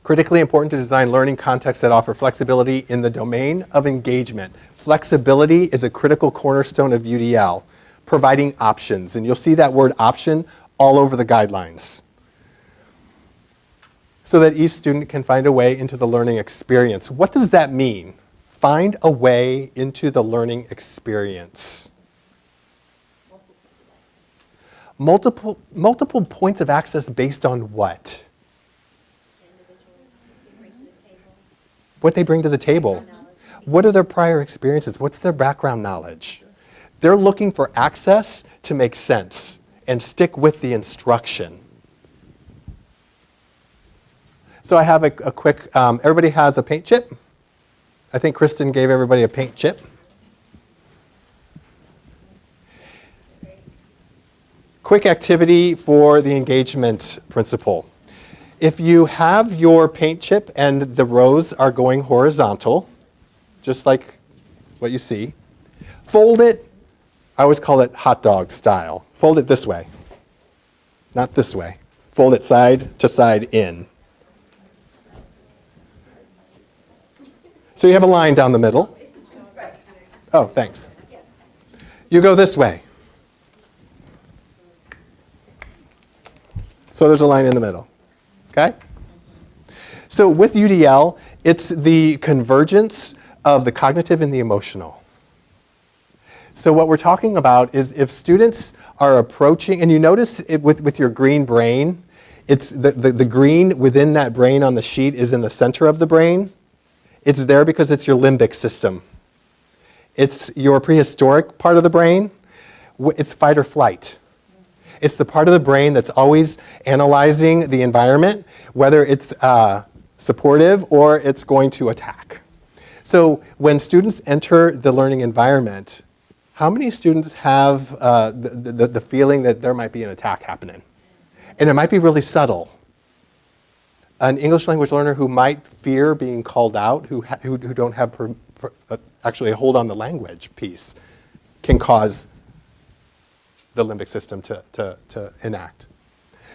Critically important to design learning contexts that offer flexibility in the domain of engagement. Flexibility is a critical cornerstone of UDL, providing options. And you'll see that word option all over the guidelines. So that each student can find a way into the learning experience. What does that mean? Find a way into the learning experience. Multiple points of access based on what? What they bring to the table. What are their prior experiences? What's their background knowledge? They're looking for access to make sense and stick with the instruction. So I have a quick, everybody has a paint chip? I think Kristen gave everybody a paint chip. Quick activity for the engagement principle. If you have your paint chip and the rows are going horizontal, just like what you see, fold it, I always call it hot dog style. Fold it this way, not this way. Fold it side to side in. So you have a line down the middle. Oh, thanks. You go this way. So there's a line in the middle. Okay? So with UDL, it's the convergence of the cognitive and the emotional. So what we're talking about is if students are approaching, and you notice it with your green brain, It's the green within that brain on the sheet is in the center of the brain. It's there because it's your limbic system. It's your prehistoric part of the brain. It's fight or flight. It's the part of the brain that's always analyzing the environment, whether it's supportive or it's going to attack. So when students enter the learning environment, how many students have the feeling that there might be an attack happening? And it might be really subtle. An English language learner who might fear being called out, who don't have actually a hold on the language piece, can cause the limbic system to enact.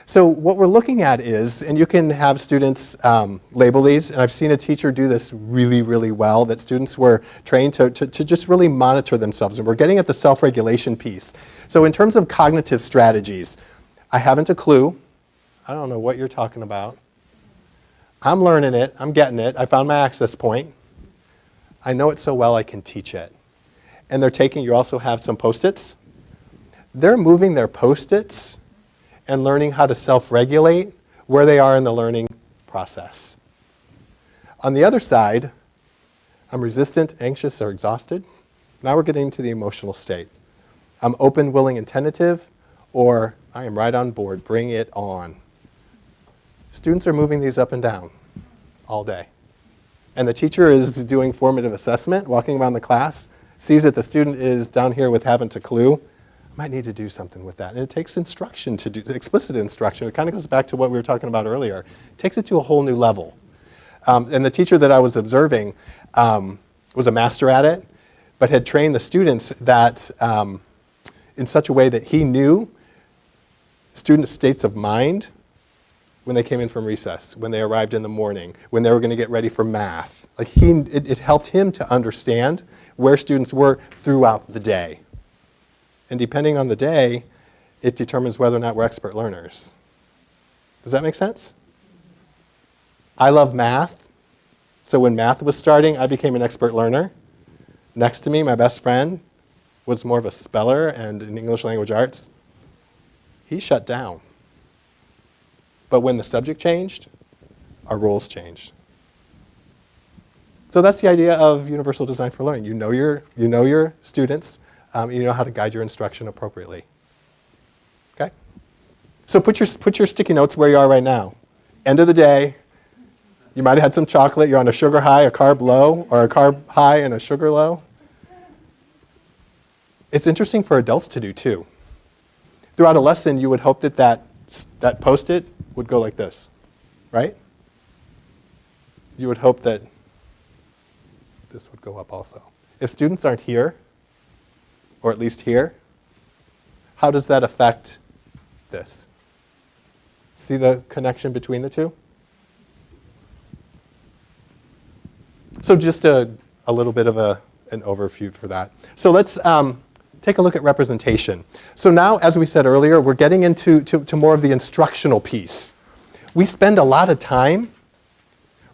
So what we're looking at is, and you can have students label these, and I've seen a teacher do this really, really well, that students were trained to just really monitor themselves, and we're getting at the self-regulation piece. So in terms of cognitive strategies, I haven't a clue. I don't know what you're talking about. I'm learning it, I'm getting it, I found my access point. I know it so well I can teach it. And they're taking, you also have some Post-its. They're moving their Post-its and learning how to self-regulate where they are in the learning process. On the other side, I'm resistant, anxious, or exhausted. Now we're getting into the emotional state. I'm open, willing, and tentative, or I am right on board, bring it on. Students are moving these up and down all day. And the teacher is doing formative assessment, walking around the class, sees that the student is down here with haven't a clue, might need to do something with that. And it takes instruction to do, explicit instruction. It kind of goes back to what we were talking about earlier. It takes it to a whole new level. And the teacher that I was observing was a master at it, but had trained the students that in such a way that he knew student states of mind when they came in from recess, when they arrived in the morning, when they were going to get ready for math. Like it helped him to understand where students were throughout the day. And depending on the day, it determines whether or not we're expert learners. Does that make sense? I love math. So when math was starting, I became an expert learner. Next to me, my best friend was more of a speller and in English language arts. He shut down. But when the subject changed, our roles changed. So that's the idea of universal design for learning. You know your students. You know how to guide your instruction appropriately. Okay? So put your sticky notes where you are right now. End of the day, you might have had some chocolate, you're on a sugar high, a carb low, or a carb high and a sugar low. It's interesting for adults to do too. Throughout a lesson, you would hope that that Post-it would go like this, right? You would hope that this would go up also. If students aren't here, or at least here, how does that affect this? See the connection between the two? So just a little bit of an overview for that. So let's take a look at representation. So now, as we said earlier, we're getting into more of the instructional piece. We spend a lot of time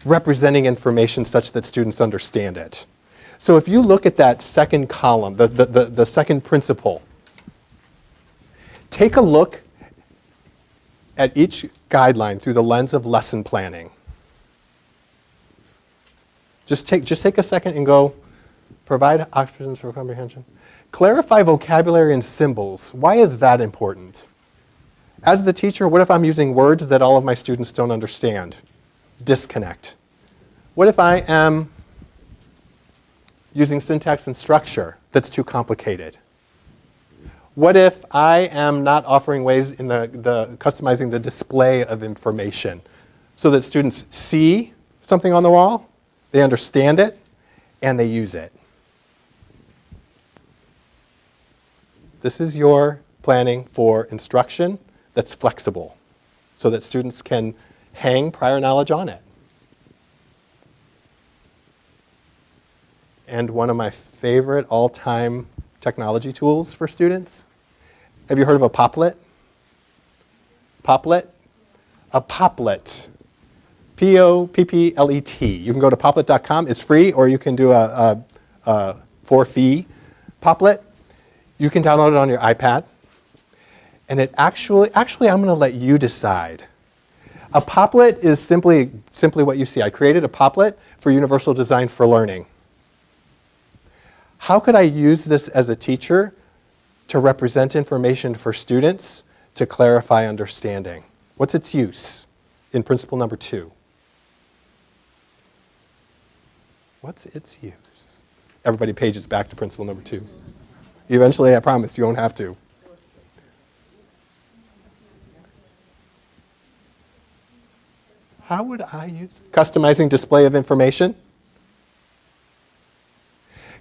representing information such that students understand it. So if you look at that second column, the second principle, take a look at each guideline through the lens of lesson planning. Just take a second and go, provide options for comprehension. Clarify vocabulary and symbols. Why is that important? As the teacher, what if I'm using words that all of my students don't understand? Disconnect. What if I am using syntax and structure that's too complicated? What if I am not offering ways in the customizing the display of information so that students see something on the wall, they understand it, and they use it? This is your planning for instruction that's flexible so that students can hang prior knowledge on it. And one of my favorite all-time technology tools for students. Have you heard of a Poplet? Poplet? A Poplet. Poplet. You can go to poplet.com. It's free, or you can do a for-fee Poplet. You can download it on your iPad. And it actually I'm going to let you decide A Poplet is simply what you see. I created a Poplet for Universal Design for Learning. How could I use this as a teacher to represent information for students to clarify understanding? What's its use in principle number 2? What's its use? Everybody pages back to principle number 2. Eventually, I promise, you won't have to. How would I use customizing display of information?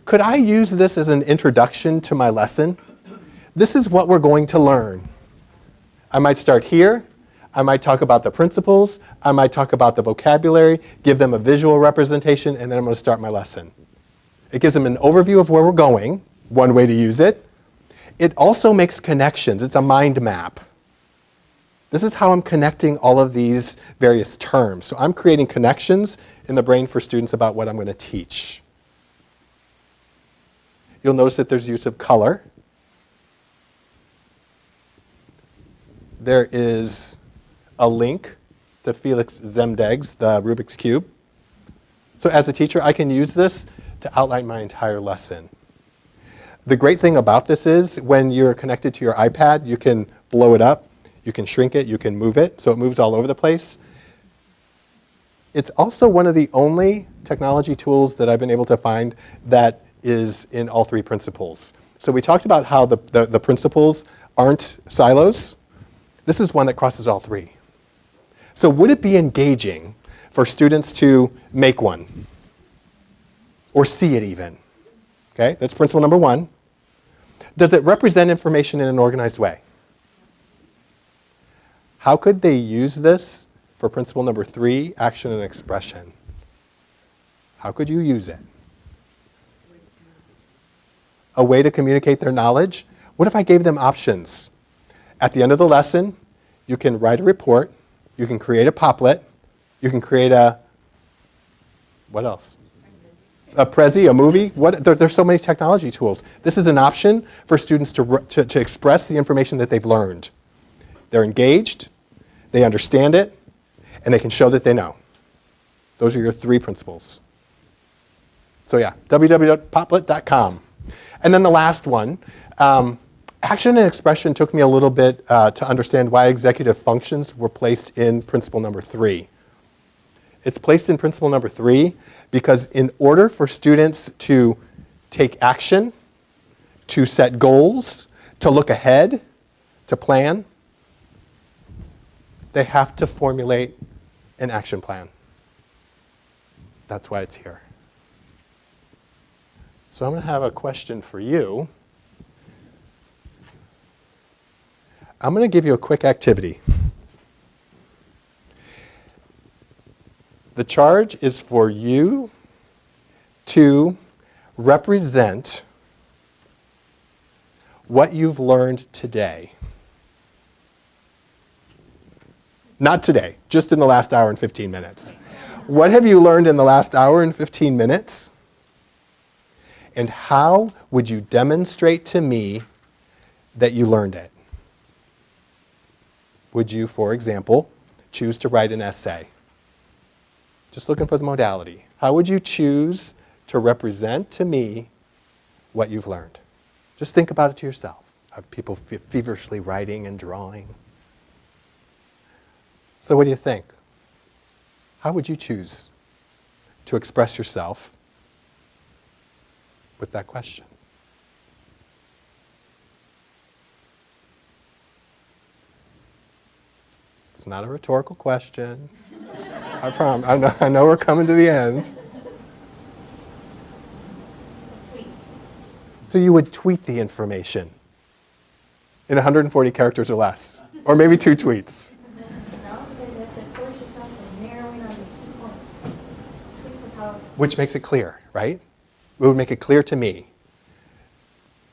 Could I use this as an introduction to my lesson? This is what we're going to learn. I might start here. I might talk about the principles. I might talk about the vocabulary, give them a visual representation, and then I'm going to start my lesson. It gives them an overview of where we're going, one way to use it. It also makes connections. It's a mind map. This is how I'm connecting all of these various terms. So I'm creating connections in the brain for students about what I'm going to teach. You'll notice that there's use of color. There is a link to Felix Zemdeg's The Rubik's Cube. So as a teacher, I can use this to outline my entire lesson. The great thing about this is when you're connected to your iPad, you can blow it up, you can shrink it, you can move it, so it moves all over the place. It's also one of the only technology tools that I've been able to find that is in all 3 principles. So we talked about how the principles aren't silos. This is one that crosses all 3. So would it be engaging for students to make one? Or see it even? Okay, that's principle number 1. Does it represent information in an organized way? How could they use this for principle number 3, action and expression? How could you use it? A way to communicate their knowledge? What if I gave them options? At the end of the lesson, you can write a report, you can create a Poplet, you can create a, what else? A Prezi, a movie. There's so many technology tools. This is an option for students to express the information that they've learned. They're engaged, they understand it, and they can show that they know. Those are your 3 principles. So yeah, www.poplet.com. And then the last one, action and expression took me a little bit to understand why executive functions were placed in principle number 3. It's placed in principle number 3 because in order for students to take action, to set goals, to look ahead, to plan, they have to formulate an action plan. That's why it's here. So I'm going to have a question for you. I'm going to give you a quick activity. The charge is for you to represent what you've learned today. Not today, just in the last hour and 15 minutes. What have you learned in the last hour and 15 minutes? And how would you demonstrate to me that you learned it? Would you, for example, choose to write an essay? Just looking for the modality. How would you choose to represent to me what you've learned? Just think about it to yourself. Have people feverishly writing and drawing? So what do you think? How would you choose to express yourself with that question? It's not a rhetorical question. I promise. I know we're coming to the end. Tweet. So you would tweet the information in 140 characters or less, or maybe 2 tweets. No, because you have to force yourself to narrow in on the key points. Tweets are powerful. Which makes it clear, right? It would make it clear to me.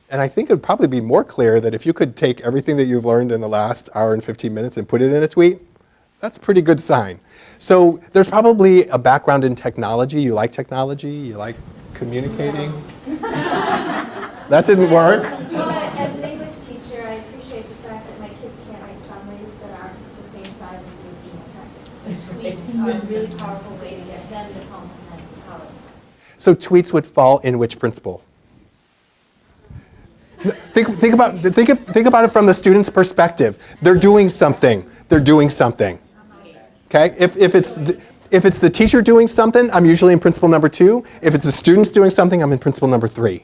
And I think it would probably be more clear that if you could take everything that you've learned in the last hour and 15 minutes and put it in a tweet, that's a pretty good sign. So there's probably a background in technology. You like technology? You like communicating? That didn't work. Well, as an English teacher, I appreciate the fact that my kids can't write summaries that aren't the same size as the original text. So tweets are a really powerful way to get them to comprehend how it's. So tweets would fall in which principle? Think about it from the student's perspective. They're doing something. They're doing something. Okay? If it's the teacher doing something, I'm usually in principle number 2. If it's the students doing something, I'm in principle number 3.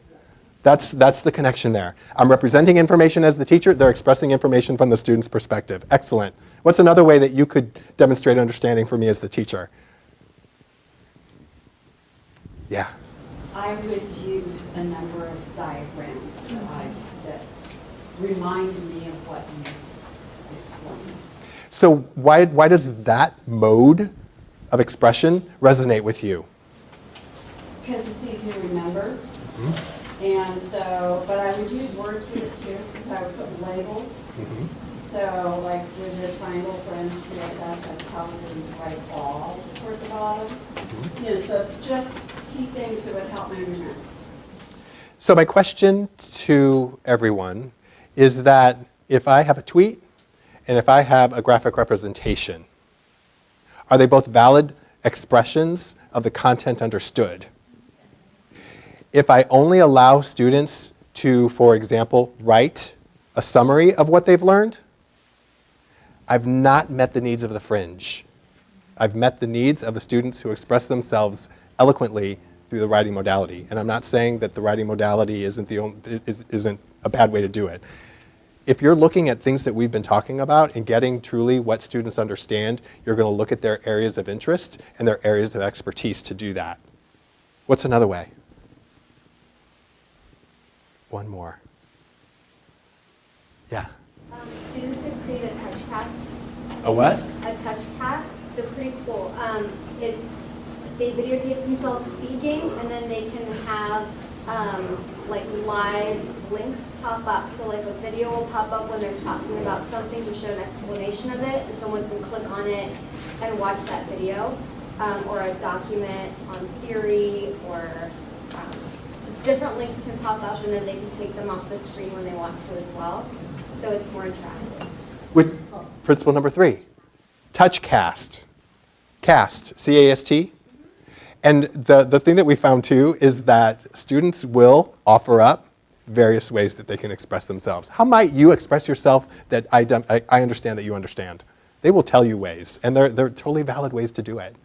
That's the connection there. I'm representing information as the teacher. They're expressing information from the student's perspective. Excellent. What's another way that you could demonstrate understanding for me as the teacher? Yeah. I would use a number of diagrams that remind me of what you explained. So why does that mode of expression resonate with you? Because it's easy to remember. And so, but I would use words with it too, because I would put labels. So like with the triangle for MTSS, I'd probably write all towards the bottom. So just key things that would help me remember. So my question to everyone is that if I have a tweet and if I have a graphic representation, are they both valid expressions of the content understood? If I only allow students to, for example, write a summary of what they've learned, I've not met the needs of the fringe. I've met the needs of the students who express themselves eloquently through the writing modality. And I'm not saying that the writing modality isn't a bad way to do it. If you're looking at things that we've been talking about and getting truly what students understand, you're going to look at their areas of interest and their areas of expertise to do that. What's another way? One more. Yeah. Students can create a touch cast. A what? A touch cast. They're pretty cool. They videotape themselves speaking, and then they can have like live links pop up. So like a video will pop up when they're talking about something to show an explanation of it, and someone can click on it and watch that video, or a document on theory, or just different links can pop up, and then they can take them off the screen when they want to as well. So it's more interactive. With principle number 3, touch cast. Cast, C-A-S-T. And the thing that we found too is that students will offer up various ways that they can express themselves. How might you express yourself that I understand that you understand? They will tell you ways, and they're totally valid ways to do it.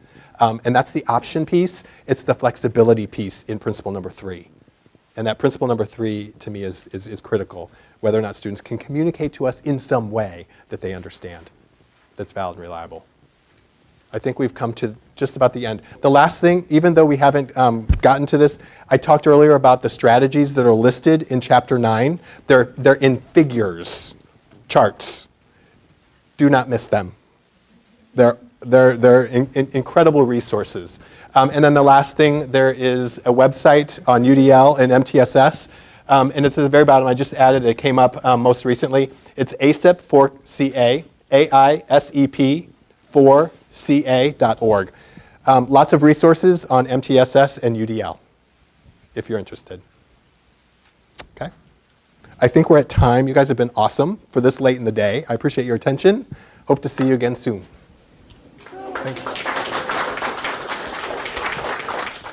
And that's the option piece. It's the flexibility piece in principle number 3. And that principle number 3 to me is critical, whether or not students can communicate to us in some way that they understand that's valid and reliable. I think we've come to just about the end. The last thing, even though we haven't gotten to this, I talked earlier about the strategies that are listed in chapter 9. They're in figures, charts. Do not miss them. They're incredible resources. And then the last thing, there is a website on UDL and MTSS, and it's at the very bottom. I just added it. It came up most recently. It's AISEP for CA, AISEP for ca.org. Lots of resources on MTSS and UDL, if you're interested. Okay? I think we're at time. You guys have been awesome for this late in the day. I appreciate your attention. Hope to see you again soon. Thanks.